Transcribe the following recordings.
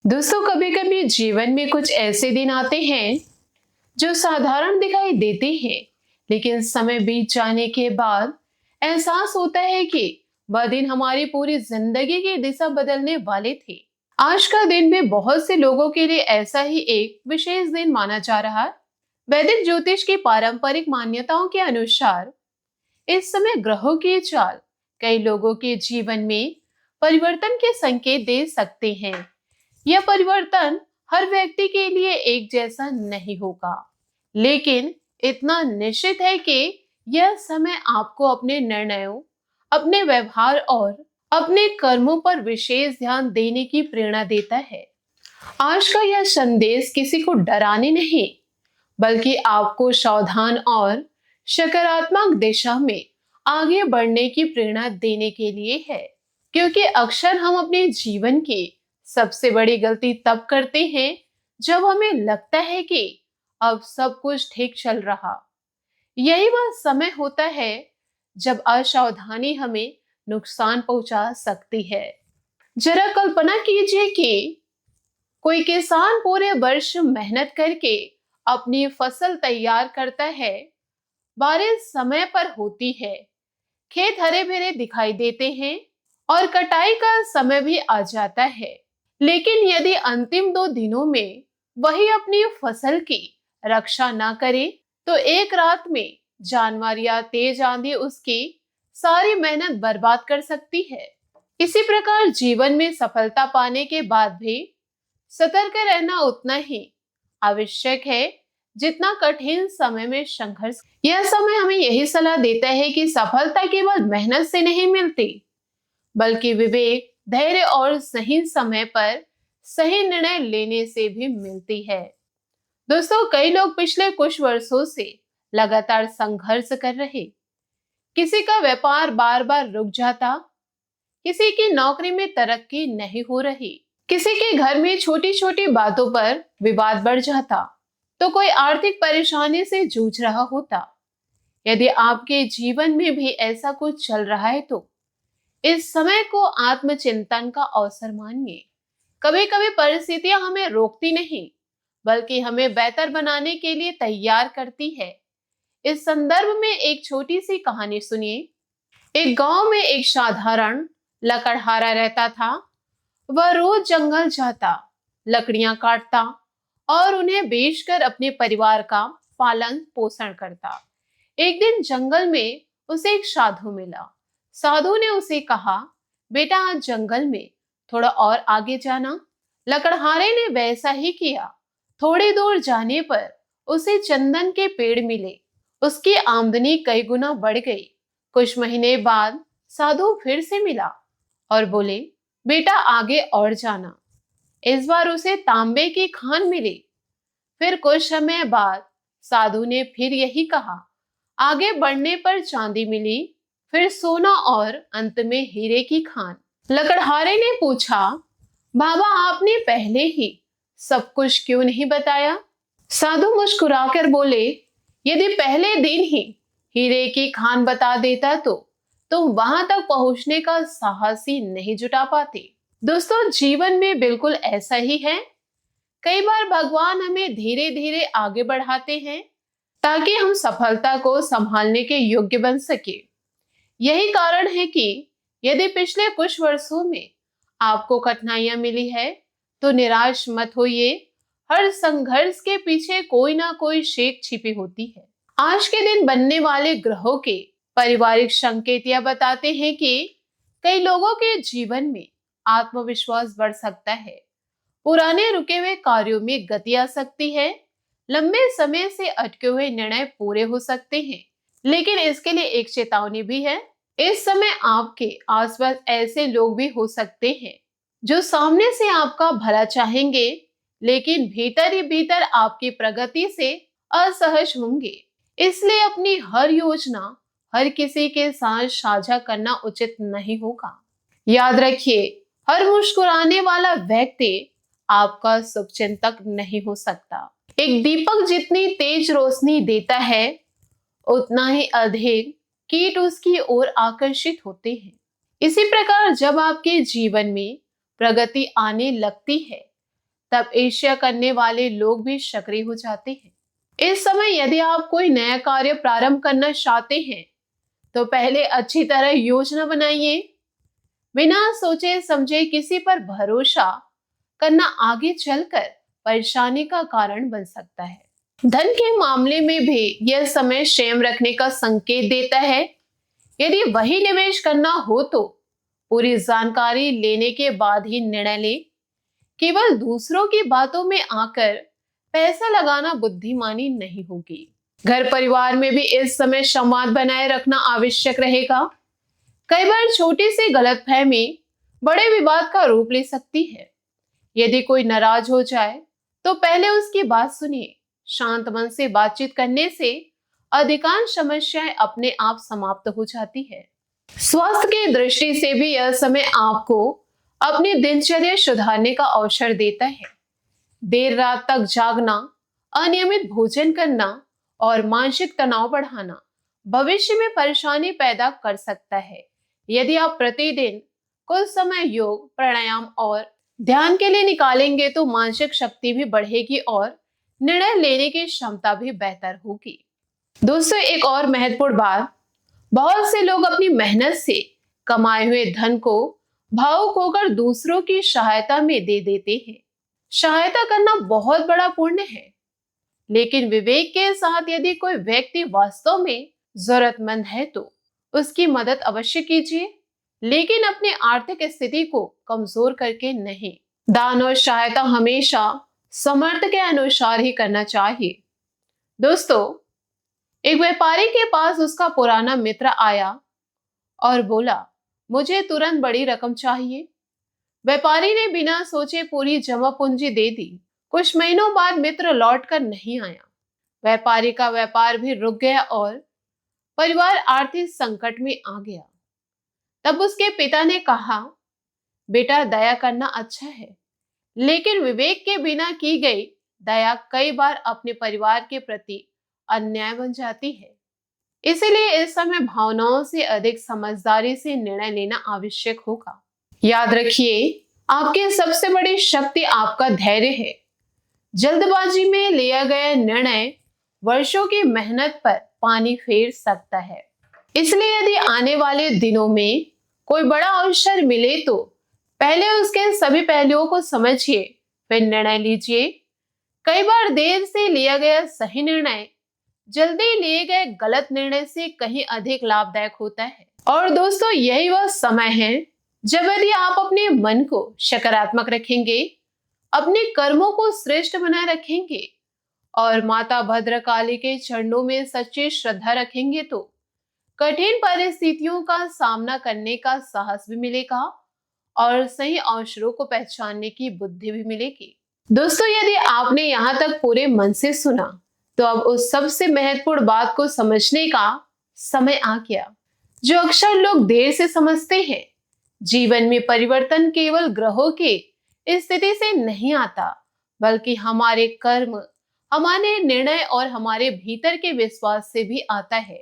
दोस्तों, कभी कभी जीवन में कुछ ऐसे दिन आते हैं जो साधारण दिखाई देते हैं, लेकिन समय बीत जाने के बाद एहसास होता है कि वह दिन हमारी पूरी जिंदगी की दिशा बदलने वाले थे। आज का दिन भी बहुत से लोगों के लिए ऐसा ही एक विशेष दिन माना जा रहा है। वैदिक ज्योतिष की पारंपरिक मान्यताओं के अनुसार इस समय ग्रहों की चाल कई लोगों के जीवन में परिवर्तन के संकेत दे सकते हैं। यह परिवर्तन हर व्यक्ति के लिए एक जैसा नहीं होगा, लेकिन इतना निश्चित है कि यह समय आपको अपने निर्णयों, अपने व्यवहार और अपने कर्मों पर विशेष ध्यान देने की प्रेरणा देता है। आज का यह संदेश किसी को डराने नहीं, बल्कि आपको सावधान और सकारात्मक दिशा में आगे बढ़ने की प्रेरणा देने के लिए है। क्योंकि अक्सर हम अपने जीवन की सबसे बड़ी गलती तब करते हैं जब हमें लगता है कि अब सब कुछ ठीक चल रहा। यही वह समय होता है जब असावधानी हमें नुकसान पहुंचा सकती है। जरा कल्पना कीजिए कि कोई किसान पूरे वर्ष मेहनत करके अपनी फसल तैयार करता है। बारिश समय पर होती है, खेत हरे भरे दिखाई देते हैं और कटाई का समय भी आ जाता है। लेकिन यदि अंतिम 2 दिनों में वही अपनी फसल की रक्षा ना करे, तो एक रात में जानवर या तेज आंधी उसकी सारी मेहनत बर्बाद कर सकती है। इसी प्रकार जीवन में सफलता पाने के बाद भी सतर्क रहना उतना ही आवश्यक है जितना कठिन समय में संघर्ष। यह समय हमें यही सलाह देता है कि सफलता केवल मेहनत से नहीं मिलती, बल्कि विवेक, धैर्य और सही समय पर सही निर्णय लेने से भी मिलती है। दोस्तों, कई लोग पिछले कुछ वर्षों से लगातार संघर्ष कर रहे। किसी का व्यापार बार बार रुक जाता, किसी की नौकरी में तरक्की नहीं हो रही, किसी के घर में छोटी छोटी बातों पर विवाद बढ़ जाता, तो कोई आर्थिक परेशानी से जूझ रहा होता। यदि आपके जीवन में भी ऐसा कुछ चल रहा है, तो इस समय को आत्मचिंतन का अवसर मानिए। कभी कभी परिस्थितियां हमें रोकती नहीं, बल्कि हमें बेहतर बनाने के लिए तैयार करती है। इस संदर्भ में एक छोटी सी कहानी सुनिए। एक गांव में एक साधारण लकड़हारा रहता था। वह रोज जंगल जाता, लकड़ियां काटता और उन्हें बेचकर अपने परिवार का पालन पोषण करता। एक दिन जंगल में उसे एक साधु मिला। साधु ने उसे कहा, बेटा आज जंगल में थोड़ा और आगे जाना। लकड़हारे ने वैसा ही किया। थोड़ी दूर जाने पर उसे चंदन के पेड़ मिले। उसकी आमदनी कई गुना बढ़ गई। कुछ महीने बाद साधु फिर से मिला और बोले, बेटा आगे और जाना। इस बार उसे तांबे की खान मिली। फिर कुछ समय बाद साधु ने फिर यही कहा। आगे बढ़ने पर चांदी मिली, फिर सोना और अंत में हीरे की खान। लकड़हारे ने पूछा, बाबा आपने पहले ही सब कुछ क्यों नहीं बताया? साधु मुस्कुराकर बोले, यदि पहले दिन ही हीरे की खान बता देता तो तुम वहां तक पहुंचने का साहस ही नहीं जुटा पाते। दोस्तों, जीवन में बिल्कुल ऐसा ही है। कई बार भगवान हमें धीरे धीरे आगे बढ़ाते हैं ताकि हम सफलता को संभालने के योग्य बन सके। यही कारण है कि यदि पिछले कुछ वर्षों में आपको कठिनाइयां मिली है, तो निराश मत होइए। हर संघर्ष के पीछे कोई ना कोई शेख छिपी होती है। आज के दिन बनने वाले ग्रहों के पारिवारिक संकेत यह बताते हैं कि कई लोगों के जीवन में आत्मविश्वास बढ़ सकता है। पुराने रुके हुए कार्यों में गति आ सकती है। लंबे समय से अटके हुए निर्णय पूरे हो सकते हैं। लेकिन इसके लिए एक चेतावनी भी है। इस समय आपके आसपास ऐसे लोग भी हो सकते हैं जो सामने से आपका भला चाहेंगे, लेकिन भीतर ही भीतर आपकी प्रगति से असहज होंगे। इसलिए अपनी हर योजना हर किसी के साथ साझा करना उचित नहीं होगा। याद रखिए, हर मुस्कुराने वाला व्यक्ति आपका शुभचिंतक नहीं हो सकता। एक दीपक जितनी तेज रोशनी देता है, उतना ही अधिक कीट उसकी ओर आकर्षित होते हैं। इसी प्रकार जब आपके जीवन में प्रगति आने लगती है, तब ईर्ष्या करने वाले लोग भी सक्रिय हो जाते हैं। इस समय यदि आप कोई नया कार्य प्रारंभ करना चाहते हैं तो पहले अच्छी तरह योजना बनाइए। बिना सोचे समझे किसी पर भरोसा करना आगे चलकर परेशानी का कारण बन सकता है। धन के मामले में भी यह समय संयम रखने का संकेत देता है। यदि वही निवेश करना हो तो पूरी जानकारी लेने के बाद ही निर्णय ले। केवल दूसरों की बातों में आकर पैसा लगाना बुद्धिमानी नहीं होगी। घर परिवार में भी इस समय संवाद बनाए रखना आवश्यक रहेगा। कई बार छोटी सी गलतफहमी बड़े विवाद का रूप ले सकती है। यदि कोई नाराज हो जाए तो पहले उसकी बात सुनिए। शांत मन से बातचीत करने से अधिकांश समस्याएं अपने आप समाप्त हो जाती है। स्वास्थ्य की दृष्टि से भी यह समय आपको अपनी दिनचर्या सुधारने का अवसर देता है। देर रात तक जागना, अनियमित भोजन करना और मानसिक तनाव बढ़ाना भविष्य में परेशानी पैदा कर सकता है। यदि आप प्रतिदिन कुछ समय योग, प्राणायाम और ध्यान के लिए निकालेंगे तो मानसिक शक्ति भी बढ़ेगी और निर्णय लेने की क्षमता भी बेहतर होगी। दोस्तों, एक और महत्वपूर्ण बात, बहुत से लोग अपनी मेहनत से कमाए हुए धन को भावुक होकर दूसरों की सहायता में दे देते हैं। सहायता करना बहुत बड़ा पुण्य है, लेकिन विवेक के साथ यदि कोई व्यक्ति वास्तव में जरूरतमंद है तो उसकी मदद अवश्य कीजिए, लेकिन अपनी आर्थिक स्थिति को कमजोर करके नहीं। दान और सहायता हमेशा समर्थ के अनुसार ही करना चाहिए। दोस्तों, एक व्यापारी के पास उसका पुराना मित्र आया और बोला, मुझे तुरंत बड़ी रकम चाहिए। व्यापारी ने बिना सोचे पूरी जमा पूंजी दे दी। कुछ महीनों बाद मित्र लौट कर नहीं आया। व्यापारी का व्यापार भी रुक गया और परिवार आर्थिक संकट में आ गया। तब उसके पिता ने कहा, बेटा, दया करना अच्छा है, लेकिन विवेक के बिना की गई दया कई बार अपने परिवार के प्रति अन्याय बन जाती है। इसीलिए इस समय भावनाओं से अधिक समझदारी से निर्णय लेना आवश्यक होगा। याद रखिए, आपकी सबसे बड़ी शक्ति आपका धैर्य है। जल्दबाजी में लिया गया निर्णय वर्षों की मेहनत पर पानी फेर सकता है। इसलिए यदि आने वाले दिनों में कोई बड़ा अवसर मिले तो पहले उसके सभी पहलुओं को समझिए, फिर निर्णय लीजिए। कई बार देर से लिया गया सही निर्णय जल्दी लिए गए गलत निर्णय से कहीं अधिक लाभदायक होता है। और दोस्तों, यही वह समय है जब यदि आप अपने मन को सकारात्मक रखेंगे, अपने कर्मों को श्रेष्ठ बनाए रखेंगे और माता भद्रकाली के चरणों में सच्ची श्रद्धा रखेंगे तो कठिन परिस्थितियों का सामना करने का साहस भी मिलेगा और सही अवसरों को पहचानने की बुद्धि भी मिलेगी। दोस्तों, यदि आपने यहाँ तक पूरे मन से सुना तो अब उस सबसे महत्वपूर्ण बात को समझने का समय आ गया जो अक्सर लोग देर से समझते हैं। जीवन में परिवर्तन केवल ग्रहों की स्थिति से नहीं आता, बल्कि हमारे कर्म, हमारे निर्णय और हमारे भीतर के विश्वास से भी आता है।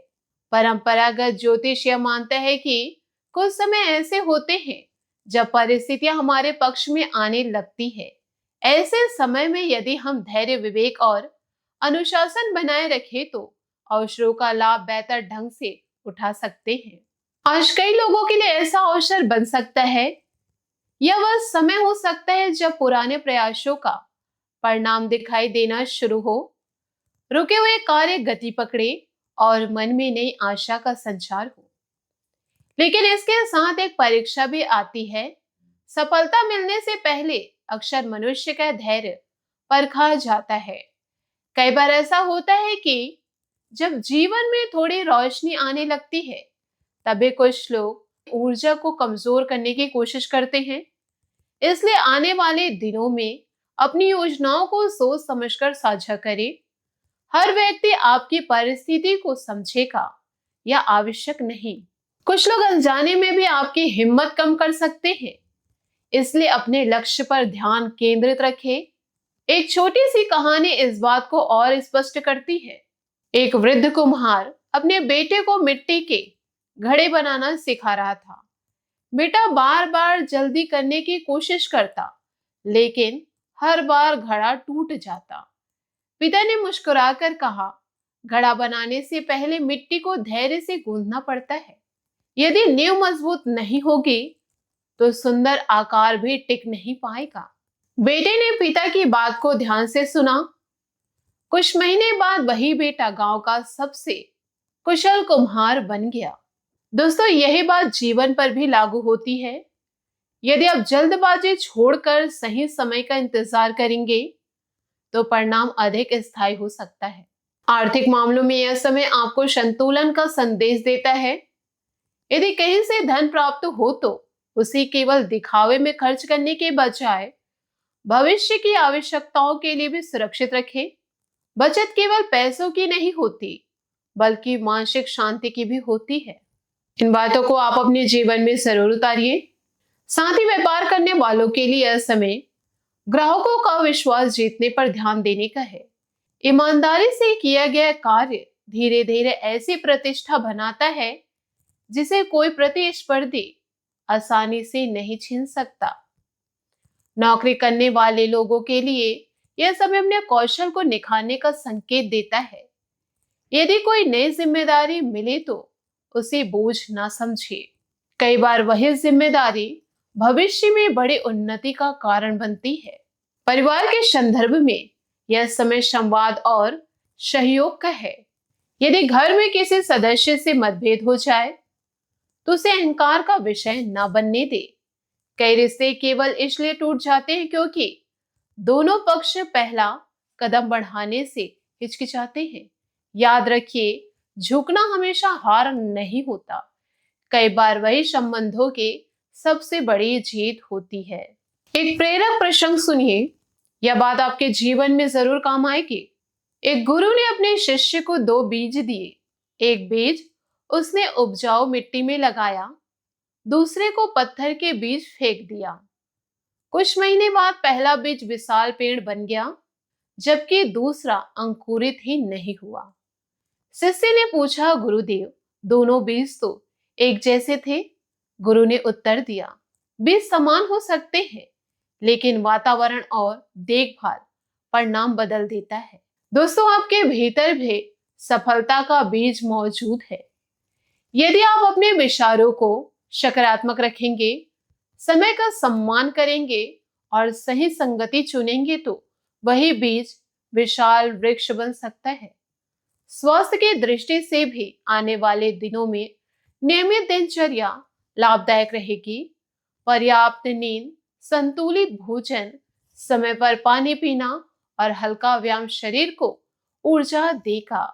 परंपरागत ज्योतिष यह मानता है कि कुछ समय ऐसे होते हैं जब परिस्थितियां हमारे पक्ष में आने लगती है। ऐसे समय में यदि हम धैर्य, विवेक और अनुशासन बनाए रखें तो अवसरों का लाभ बेहतर ढंग से उठा सकते हैं। आज कई लोगों के लिए ऐसा अवसर बन सकता है, यह वह समय हो सकता है जब पुराने प्रयासों का परिणाम दिखाई देना शुरू हो, रुके हुए कार्य गति पकड़े और मन में नई आशा का संचार हो। लेकिन इसके साथ एक परीक्षा भी आती है। सफलता मिलने से पहले अक्सर मनुष्य का धैर्य परखा जाता है। कई बार ऐसा होता है कि जब जीवन में थोड़ी रोशनी आने लगती है, तभी कुछ लोग ऊर्जा को कमजोर करने की कोशिश करते हैं। इसलिए आने वाले दिनों में अपनी योजनाओं को सोच समझकर साझा करें। हर व्यक्ति आपकी परिस्थिति को समझेगा या आवश्यक नहीं। कुछ लोग अनजाने में भी आपकी हिम्मत कम कर सकते हैं। इसलिए अपने लक्ष्य पर ध्यान केंद्रित रखें। एक छोटी सी कहानी इस बात को और स्पष्ट करती है। एक वृद्ध कुम्हार अपने बेटे को मिट्टी के घड़े बनाना सिखा रहा था। बेटा बार बार जल्दी करने की कोशिश करता, लेकिन हर बार घड़ा टूट जाता। पिता ने मुस्कुराकर कहा, घड़ा बनाने से पहले मिट्टी को धैर्य से गूंथना पड़ता है। यदि नींव मजबूत नहीं होगी तो सुंदर आकार भी टिक नहीं पाएगा। बेटे ने पिता की बात को ध्यान से सुना। कुछ महीने बाद वही बेटा गांव का सबसे कुशल कुम्हार बन गया। दोस्तों, यही बात जीवन पर भी लागू होती है। यदि आप जल्दबाजी छोड़कर सही समय का इंतजार करेंगे तो परिणाम अधिक स्थायी हो सकता है। आर्थिक मामलों में यह समय आपको संतुलन का संदेश देता है। यदि कहीं से धन प्राप्त हो तो उसे केवल दिखावे में खर्च करने के बजाय भविष्य की आवश्यकताओं के लिए भी सुरक्षित रखें। बचत केवल पैसों की नहीं होती, बल्कि मानसिक शांति की भी होती है। इन बातों को आप अपने जीवन में जरूर उतारिए। साथ ही व्यापार करने वालों के लिए यह समय ग्राहकों का विश्वास जीतने पर ध्यान देने का है। ईमानदारी से किया गया कार्य धीरे धीरे ऐसी प्रतिष्ठा बनाता है जिसे कोई प्रतिस्पर्धी आसानी से नहीं छीन सकता। नौकरी करने वाले लोगों के लिए यह समय अपने कौशल को निखारने का संकेत देता है। यदि कोई नई जिम्मेदारी मिले तो उसे बोझ ना समझे। कई बार वही जिम्मेदारी भविष्य में बड़ी उन्नति का कारण बनती है। परिवार के संदर्भ में यह समय संवाद और सहयोग का है। यदि घर में किसी सदस्य से मतभेद हो जाए तो उसे अहंकार का विषय न बनने दे। कई रिश्ते केवल इसलिए टूट जाते हैं क्योंकि दोनों पक्ष पहला कदम बढ़ाने से हिचकिचाते हैं। याद रखिए, झुकना हमेशा हार नहीं होता। कई बार वही संबंधों के सबसे बड़ी जीत होती है। एक प्रेरक प्रसंग सुनिए, यह बात आपके जीवन में जरूर काम आएगी। एक गुरु ने अपने शिष्य को 2 बीज दिए। एक बीज उसने उपजाऊ मिट्टी में लगाया, दूसरे को पत्थर के बीच फेंक दिया। कुछ महीने बाद पहला बीज विशाल पेड़ बन गया, जबकि दूसरा अंकुरित ही नहीं हुआ। शिष्य ने पूछा, गुरुदेव, दोनों बीज तो एक जैसे थे। गुरु ने उत्तर दिया, बीज समान हो सकते हैं, लेकिन वातावरण और देखभाल परिणाम बदल देता है। दोस्तों, आपके भीतर भी सफलता का बीज मौजूद है। यदि आप अपने विचारों को सकारात्मक रखेंगे, समय का सम्मान करेंगे और सही संगति चुनेंगे तो वही बीज विशाल वृक्ष बन सकता है। स्वास्थ्य की दृष्टि से भी आने वाले दिनों में नियमित दिनचर्या लाभदायक रहेगी। पर्याप्त नींद, संतुलित भोजन, समय पर पानी पीना और हल्का व्यायाम शरीर को ऊर्जा देगा।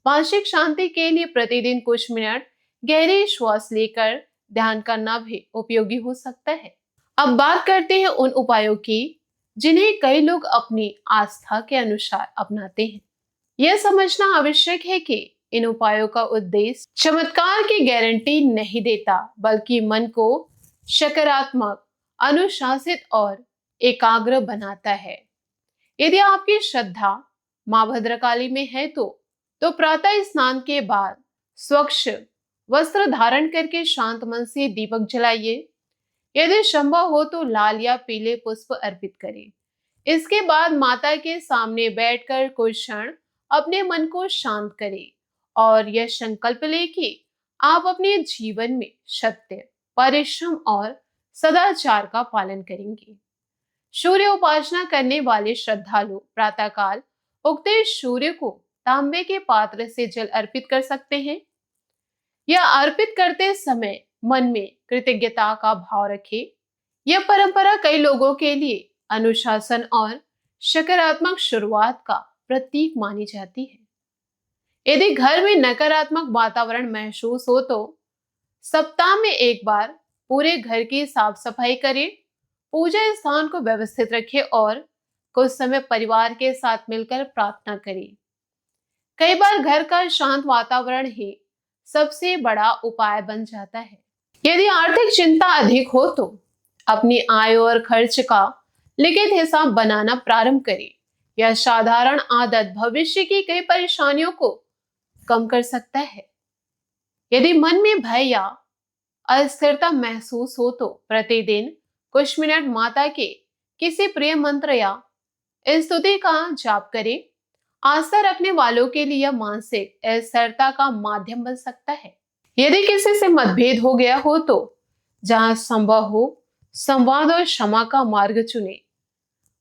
मानसिक शांति के लिए प्रतिदिन कुछ मिनट गहरी श्वास लेकर ध्यान करना भी उपयोगी हो सकता है। अब बात करते हैं उन उपायों की जिन्हें कई लोग अपनी आस्था के अनुसार अपनाते हैं। यह समझना आवश्यक है कि इन उपायों का उद्देश्य चमत्कार की गारंटी नहीं देता, बल्कि मन को सकारात्मक, अनुशासित और एकाग्र बनाता है। यदि आपकी श्रद्धा मां भद्रकाली में है तो प्रातः स्नान के बाद स्वच्छ वस्त्र धारण करके शांत मन से दीपक जलाइए। यदि संभव हो तो लाल या पीले पुष्प अर्पित करें। इसके बाद माता के सामने बैठकर कुछ क्षण अपने मन को शांत करें और यह संकल्प लें कि आप अपने जीवन में सत्य, परिश्रम और सदाचार का पालन करेंगे। सूर्य उपासना करने वाले श्रद्धालु प्रातःकाल उगते सूर्य को तांबे के पात्र से जल अर्पित कर सकते हैं। यह अर्पित करते समय मन में कृतज्ञता का भाव रखें। यह परंपरा कई लोगों के लिए अनुशासन और सकारात्मक शुरुआत का प्रतीक मानी जाती है। यदि घर में नकारात्मक वातावरण महसूस हो तो सप्ताह में एक बार पूरे घर की साफ सफाई करें, पूजा स्थान को व्यवस्थित रखें और कुछ समय परिवार के साथ मिलकर प्रार्थना करें। कई बार घर का शांत वातावरण ही सबसे बड़ा उपाय बन जाता है। यदि आर्थिक चिंता अधिक हो तो अपनी आय और खर्च का लिखित हिसाब बनाना प्रारंभ करें। यह साधारण आदत भविष्य की कई परेशानियों को कम कर सकता है। यदि मन में भय या अस्थिरता महसूस हो तो प्रतिदिन कुछ मिनट माता के किसी प्रिय मंत्र या इस स्तुति का जाप करें। आस्था रखने वालों के लिए यह मानसिक स्थिरता का माध्यम बन सकता है। यदि किसी से मतभेद हो गया हो तो जहां संभव हो संवाद और क्षमा का मार्ग चुने।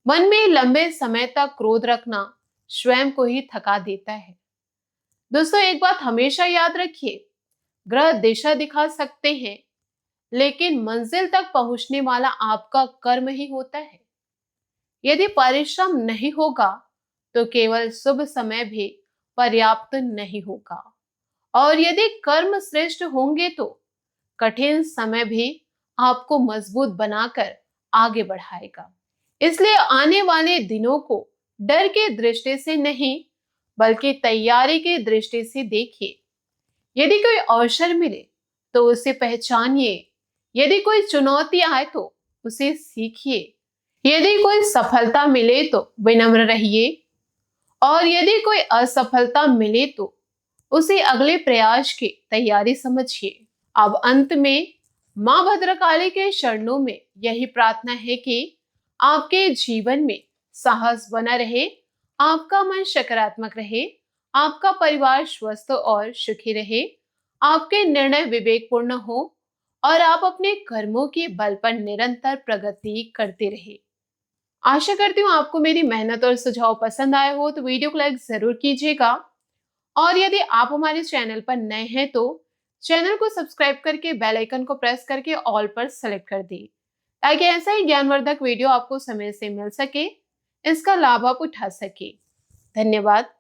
मन में लंबे समय तक क्रोध रखना स्वयं को ही थका देता है। दोस्तों, एक बात हमेशा याद रखिए, ग्रह दिशा दिखा सकते हैं लेकिन मंजिल तक पहुंचने वाला आपका कर्म ही होता है। यदि परिश्रम नहीं होगा तो केवल शुभ समय भी पर्याप्त नहीं होगा, और यदि कर्म श्रेष्ठ होंगे तो कठिन समय भी आपको मजबूत बनाकर आगे बढ़ाएगा। इसलिए आने वाले दिनों को डर की दृष्टि से नहीं बल्कि तैयारी की दृष्टि से देखिए। यदि कोई अवसर मिले तो उसे पहचानिए, यदि कोई चुनौती आए तो उसे सीखिए, यदि कोई सफलता मिले तो विनम्र रहिए, और यदि कोई असफलता मिले तो उसे अगले प्रयास की तैयारी समझिए। अब अंत में मां भद्रकाली के चरणों में यही प्रार्थना है कि आपके जीवन में साहस बना रहे, आपका मन सकारात्मक रहे, आपका परिवार स्वस्थ और सुखी रहे, आपके निर्णय विवेकपूर्ण हो और आप अपने कर्मों के बल पर निरंतर प्रगति करते रहे। आशा करती हूँ आपको मेरी मेहनत और सुझाव पसंद आए हो तो वीडियो को लाइक जरूर कीजिएगा, और यदि आप हमारे चैनल पर नए हैं तो चैनल को सब्सक्राइब करके बेल आइकन को प्रेस करके ऑल पर सेलेक्ट कर दें, ताकि ऐसा ही ज्ञानवर्धक वीडियो आपको समय से मिल सके, इसका लाभ आप उठा सके। धन्यवाद।